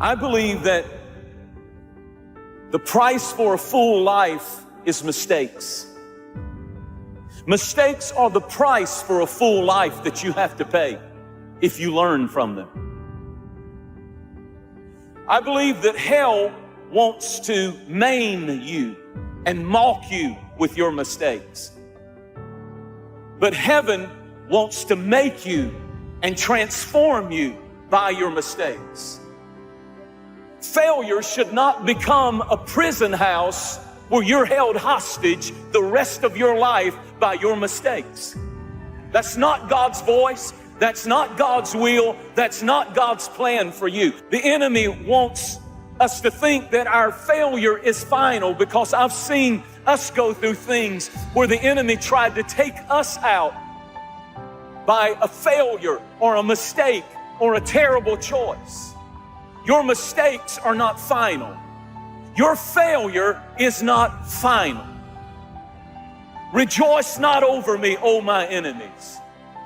I believe that the price for a full life is mistakes. Mistakes are the price for a full life that you have to pay if you learn from them. I believe that hell wants to maim you and mock you with your mistakes. But heaven wants to make you and transform you by your mistakes. Failure should not become a prison house where you're held hostage the rest of your life by your mistakes. That's not God's voice. That's not God's will. That's not God's plan for you. The enemy wants us to think that our failure is final, because I've seen us go through things where the enemy tried to take us out by a failure or a mistake or a terrible choice. Your mistakes are not final. Your failure is not final. Rejoice not over me, O my enemies,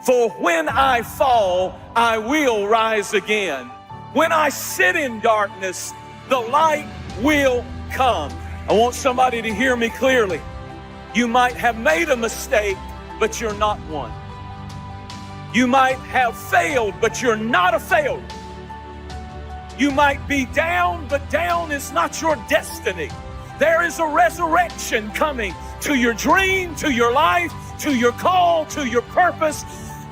for when I fall, I will rise again. When I sit in darkness, the light will come. I want somebody to hear me clearly. You might have made a mistake, but you're not one. You might have failed, but you're not a failure. You might be down, but down is not your destiny. There is a resurrection coming to your dream, to your life, to your call, to your purpose.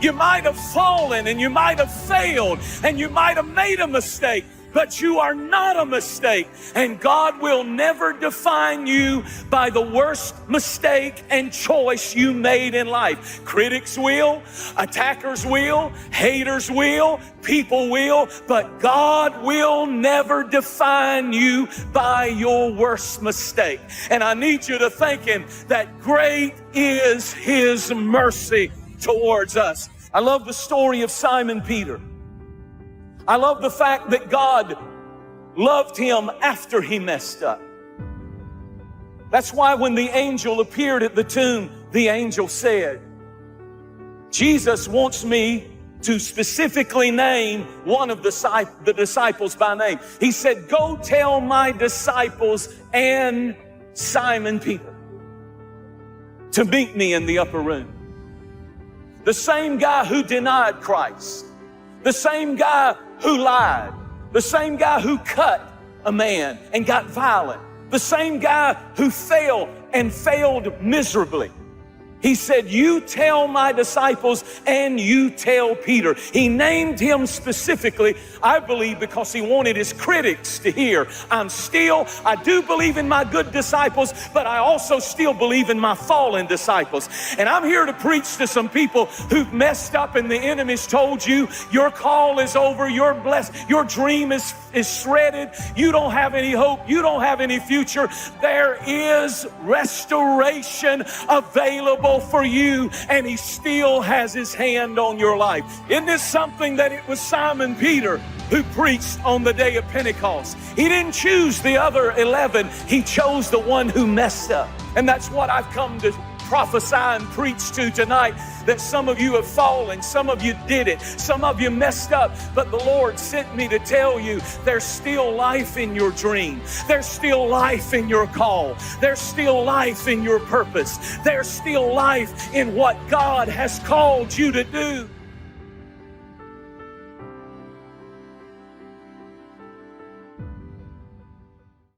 You might have fallen and you might have failed and you might have made a mistake, but you are not a mistake. And God will never define you by the worst mistake and choice you made in life. Critics will, attackers will, haters will, people will, but God will never define you by your worst mistake. And I need you to think that great is His mercy towards us. I love the story of Simon Peter. I love the fact that God loved him after he messed up. That's why when the angel appeared at the tomb, the angel said, Jesus wants me to specifically name one of the disciples by name. He said, go tell my disciples and Simon Peter to meet me in the upper room. The same guy who denied Christ, the same guy who lied, the same guy who cut a man and got violent, the same guy who failed and failed miserably. He said, you tell my disciples and you tell Peter. He named him specifically, I believe, because he wanted his critics to hear, I do believe in my good disciples, but I also still believe in my fallen disciples. And I'm here to preach to some people who've messed up and the enemy's told you your call is over, you're blessed, your dream is shredded, you don't have any hope, you don't have any future. There is restoration available for you, and He still has His hand on your life. Isn't this something that it was Simon Peter who preached on the day of Pentecost? He didn't choose the other 11. He chose the one who messed up. And that's what I've come to prophesy and preach to tonight, that some of you have fallen, some of you did it, some of you messed up, but the Lord sent me to tell you there's still life in your dream. There's still life in your call. There's still life in your purpose. There's still life in what God has called you to do.